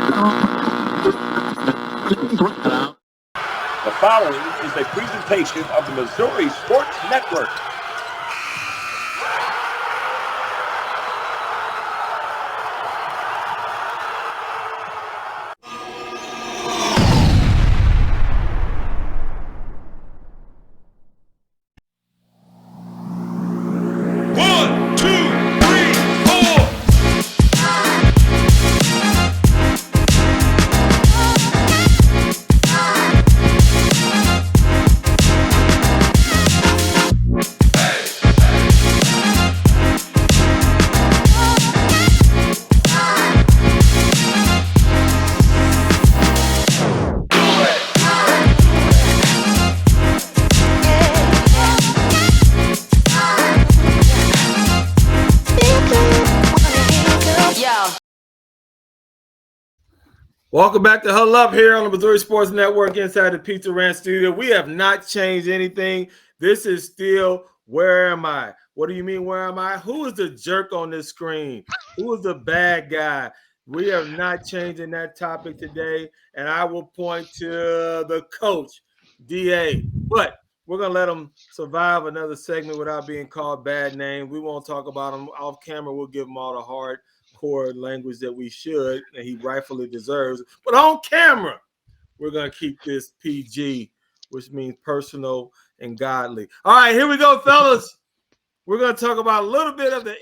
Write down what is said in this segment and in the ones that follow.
The following is a presentation of the Missouri Sports Network. Welcome back to Huddle Up here on the Missouri Sports Network inside the Pizza Ranch studio. We have not changed anything. This is still Where Am I? What do you mean, where am I? Who is the jerk on this screen? Who is the bad guy? We are not changing that topic today, and I will point to the coach, DA. But we're going to let him survive another segment without being called bad names. We won't talk about him off camera. We'll give him all the hard core language that we should and he rightfully deserves. But on camera, we're going to keep this PG, which means personal and godly. All right, here we go, fellas. We're going to talk about a little bit of the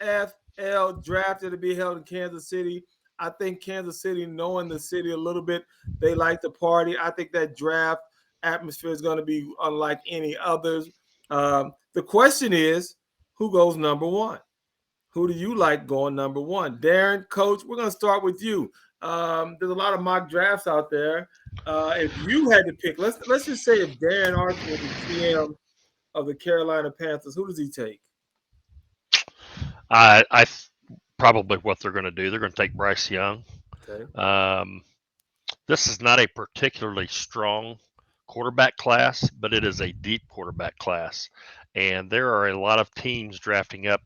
NFL draft that'll be held in Kansas City. I think Kansas City, knowing the city a little bit, they like to party. I think that draft atmosphere is going to be unlike any others. The question is, who goes number one? Who do you like going number one? Darren, Coach, we're going to start with you. There's a lot of mock drafts out there. If you had to pick, let's just say if Darren Arthur was the GM of the Carolina Panthers, who does he take? Probably what they're going to do. They're going to take Bryce Young. Okay. This is not a particularly strong quarterback class, but it is a deep quarterback class. And there are a lot of teams drafting up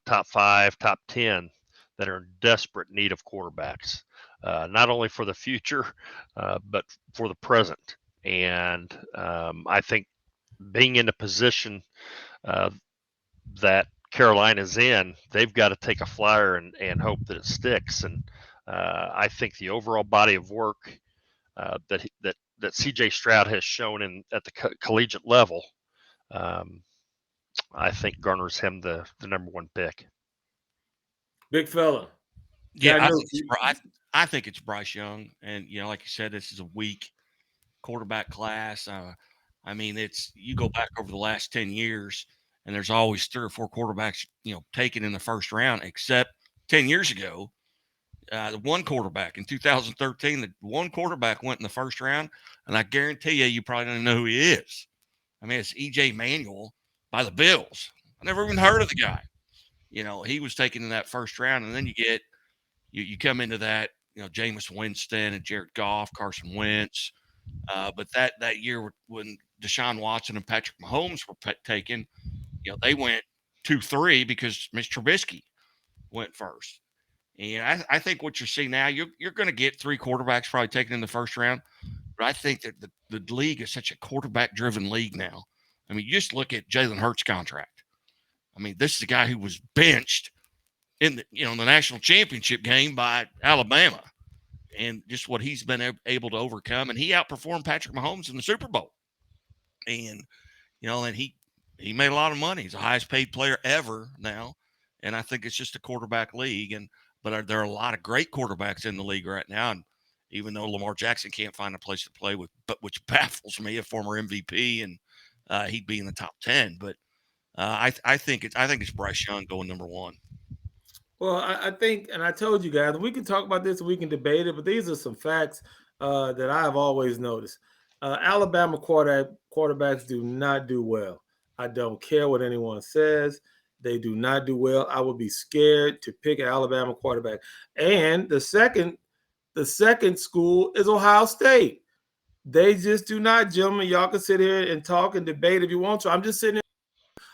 top 5, top 10 that are in desperate need of quarterbacks, not only for the future, but for the present. And I think being in a position that Carolina's in, they've got to take a flyer and hope that it sticks. And I think the overall body of work that C.J. Stroud has shown at the collegiate level, I think garners him the number one pick. Big fella. Yeah, I think it's Bryce Young. And, like you said, this is a weak quarterback class. I mean, you go back over the last 10 years, and there's always 3 or 4 quarterbacks, taken in the first round, except 10 years ago, the one quarterback in 2013, the one quarterback went in the first round, and I guarantee you probably don't know who he is. I mean, it's E.J. Manuel by the Bills. I never even heard of the guy. He was taken in that first round, and then you come into that, Jameis Winston and Jared Goff, Carson Wentz. But that year when Deshaun Watson and Patrick Mahomes were taken, they went 2-3 because Mr. Trubisky went first. And I think what you're seeing now, you're going to get 3 quarterbacks probably taken in the first round. But I think that the league is such a quarterback-driven league now. I mean, you just look at Jalen Hurts' contract. I mean, this is a guy who was benched in the national championship game by Alabama, and just what he's been able to overcome. And he outperformed Patrick Mahomes in the Super Bowl. And and he made a lot of money. He's the highest paid player ever now. And I think it's just a quarterback league. But there are a lot of great quarterbacks in the league right now. And even though Lamar Jackson can't find a place to play with, which baffles me, a former MVP, and he'd be in the top 10. But I think it's Bryce Young going number one. Well, I think, and I told you guys, we can talk about this, we can debate it, but these are some facts that I've always noticed. Alabama quarterbacks do not do well. I don't care what anyone says. They do not do well. I would be scared to pick an Alabama quarterback. And the second school is Ohio State. They just do not, gentlemen. Y'all can sit here and talk and debate if you want to. I'm just sitting here.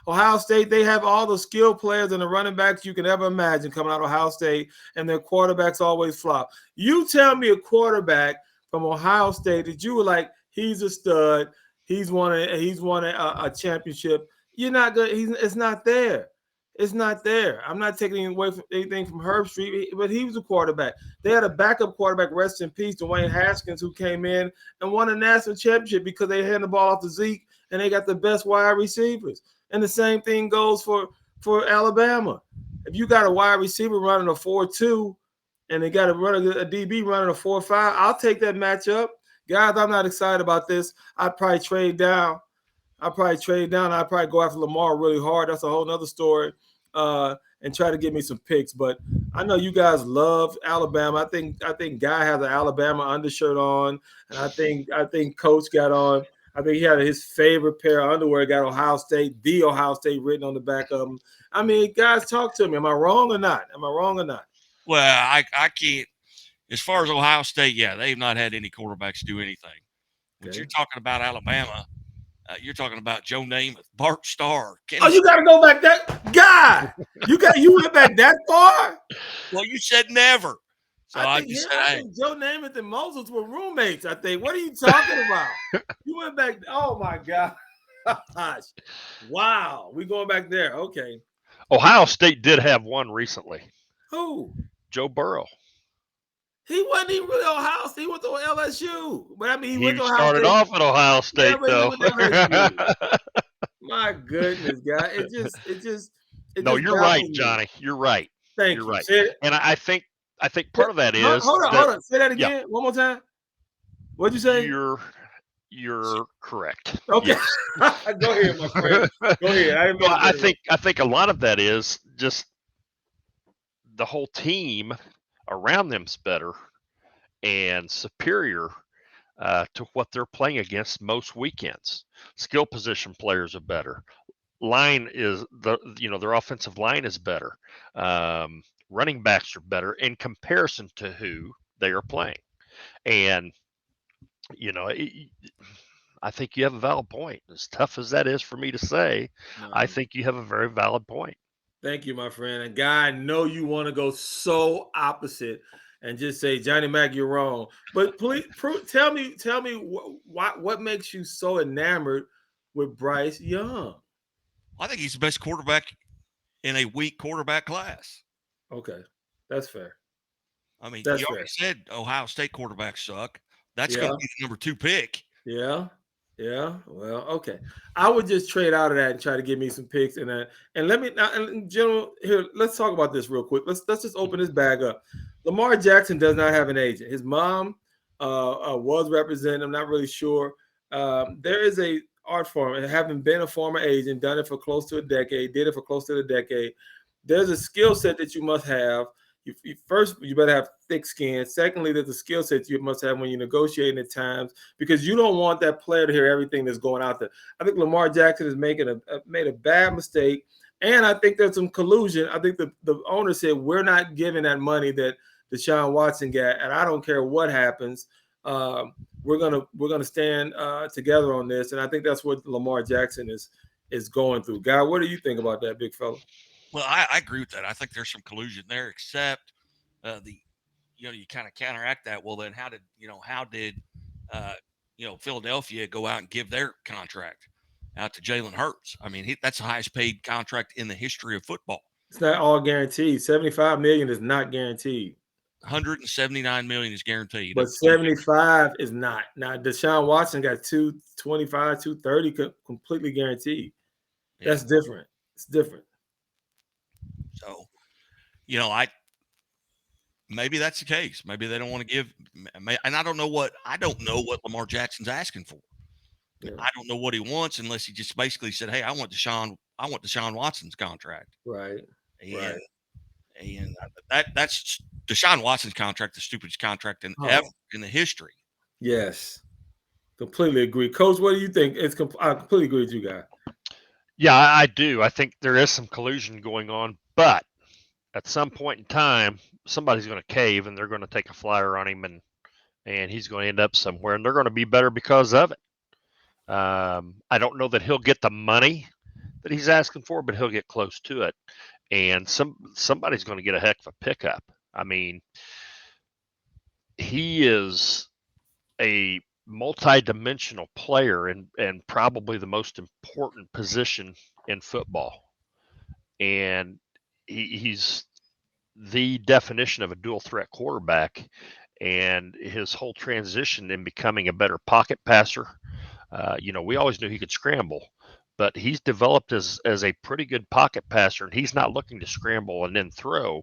Ohio State, they have all the skill players and the running backs you can ever imagine coming out of Ohio State, and their quarterbacks always flop. You tell me a quarterback from Ohio State that you were like, he's a stud, he's won a championship. You're not good. It's not there. It's not there. I'm not taking away from anything from Herb Street, but he was a quarterback. They had a backup quarterback, rest in peace, Dwayne Haskins, who came in and won a national championship because they handed the ball off to Zeke and they got the best wide receivers. And the same thing goes for Alabama. If you got a wide receiver running a 4.2 and they got a DB running a 4.5, I'll take that matchup. Guys, I'm not excited about this. I'd probably trade down. I'd probably go after Lamar really hard. That's a whole nother story. And try to get me some picks. But I know you guys love Alabama. I think Guy has an Alabama undershirt on, and I think Coach got on. I think he had his favorite pair of underwear. Got Ohio State written on the back of them. I mean, guys, talk to me. Am I wrong or not? Well, I can't. As far as Ohio State, yeah, they've not had any quarterbacks do anything. But Okay. you're talking about Alabama. You're talking about Joe Namath, Bart Starr. You got to go back that guy. You went back that far? Well, you said never. So I think Joe Namath and Moses were roommates. I think. What are you talking about? You went back. Oh my gosh! Wow, we going back there. Okay. Ohio State did have one recently. Who? Joe Burrow. He wasn't even really Ohio State. He went to LSU. But I mean, He went to Ohio started State. off at Ohio State, though. My goodness, guy. No, you're right, Johnny. You're right. Thank you. You're right. And I think part of that is. Hold on. Say that again. Yeah. One more time. What'd you say? You're correct. Okay. Yes. Go ahead, my friend. Go ahead. I think a lot of that is just the whole team around them's better and superior to what they're playing against most weekends. Skill position players are better. Line is their offensive line is better. Running backs are better in comparison to who they are playing. And I think you have a valid point. As tough as that is for me to say, I think you have a very valid point. Thank you, my friend. And Guy, I know you want to go so opposite and just say, Johnny Mack, you're wrong. But please tell me what makes you so enamored with Bryce Young? I think he's the best quarterback in a weak quarterback class. Okay, that's fair. I mean, you already said Ohio State quarterbacks suck. That's going to be the number 2 pick. Yeah. Well, okay. I would just trade out of that and try to give me some picks and let me now, in general here. Let's talk about this real quick. Let's just open this bag up. Lamar Jackson does not have an agent. His mom was representing. I'm not really sure. There is a art form, and having been a former agent, done it for close to a decade, did it for close to a decade. There's a skill set that you must have. First, you better have thick skin. Secondly, there's a skill set you must have when you're negotiating at times, because you don't want that player to hear everything that's going out there. I think Lamar Jackson is made a bad mistake, and I think there's some collusion. I think the owner said, we're not giving that money that Deshaun Watson got, and I don't care what happens. We're gonna stand together on this, and I think that's what Lamar Jackson is going through. Guy, what do you think about that, big fella? Well, I agree with that. I think there's some collusion there, except you kind of counteract that. Well, then how did Philadelphia go out and give their contract out to Jalen Hurts? I mean, that's the highest paid contract in the history of football. It's not all guaranteed. $75 million is not guaranteed. $179 million is guaranteed, but 75 is not. Now Deshaun Watson got 225, 230 completely guaranteed. Yeah. That's different. It's different. So, maybe that's the case. Maybe they don't want to give, and I don't know what Lamar Jackson's asking for. Yeah. I don't know what he wants unless he just basically said, "Hey, I want Deshaun Watson's contract." Right. And that's Deshaun Watson's contract, the stupidest contract ever in the history. Yes, completely agree, Coach. What do you think? I completely agree with you guys. Yeah, I do. I think there is some collusion going on, but at some point in time, somebody's going to cave and they're going to take a flyer on him, and he's going to end up somewhere, and they're going to be better because of it. I don't know that he'll get the money that he's asking for, but he'll get close to it. And somebody's going to get a heck of a pickup. I mean, he is a multi-dimensional player and probably the most important position in football. And he's the definition of a dual threat quarterback, and his whole transition in becoming a better pocket passer. We always knew he could scramble, but he's developed as a pretty good pocket passer, and he's not looking to scramble and then throw.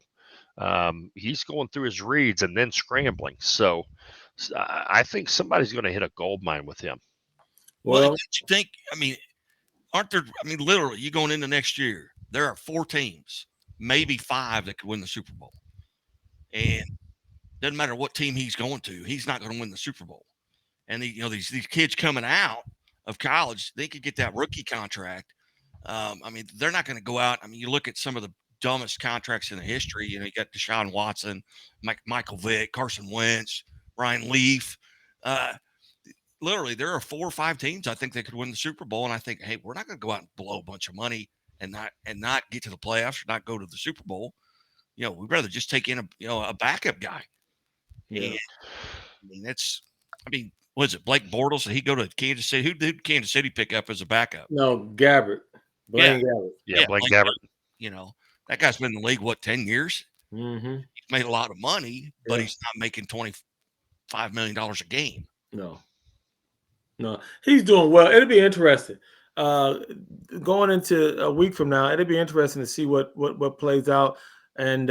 He's going through his reads and then scrambling. So I think somebody's going to hit a gold mine with him. Well, don't you think? I mean, aren't there? I mean, literally, you going into next year, there are 4 teams, maybe 5 that could win the Super Bowl, and doesn't matter what team he's going to, he's not going to win the Super Bowl. And these kids coming out of college, they could get that rookie contract. I mean, they're not going to go out. I mean, you look at some of the dumbest contracts in the history. You got Deshaun Watson, Michael Vick, Carson Wentz, Ryan Leaf. Literally, there are 4 or 5 teams I think they could win the Super Bowl, and I think, hey, we're not going to go out and blow a bunch of money and not get to the playoffs or not go to the Super Bowl. We'd rather just take in a backup guy. Yeah, was it Blake Bortles? Did he go to Kansas City? Who did Kansas City pick up as a backup? No, Gabbert. Blaine Gabbert. Yeah, Blaine Gabbert. That guy's been in the league, 10 years? Mm-hmm. He's made a lot of money, but he's not making $25 million a game. No, he's doing well. It'll be interesting. Going into a week from now, it'll be interesting to see what plays out. And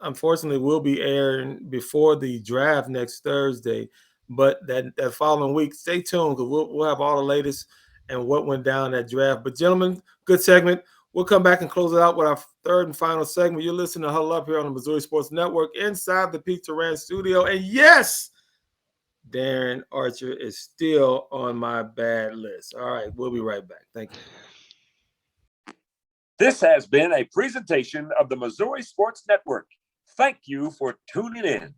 unfortunately, we'll be airing before the draft next Thursday. But that following week, stay tuned because we'll have all the latest and what went down that draft. But gentlemen, good segment. We'll come back and close it out with our third and final segment. You're listening to Huddle Up here on the Missouri Sports Network inside the Pizza Ranch studio. And yes, Darren Archer is still on my bad list. All right, we'll be right back. Thank you. This has been a presentation of the Missouri Sports Network. Thank you for tuning in.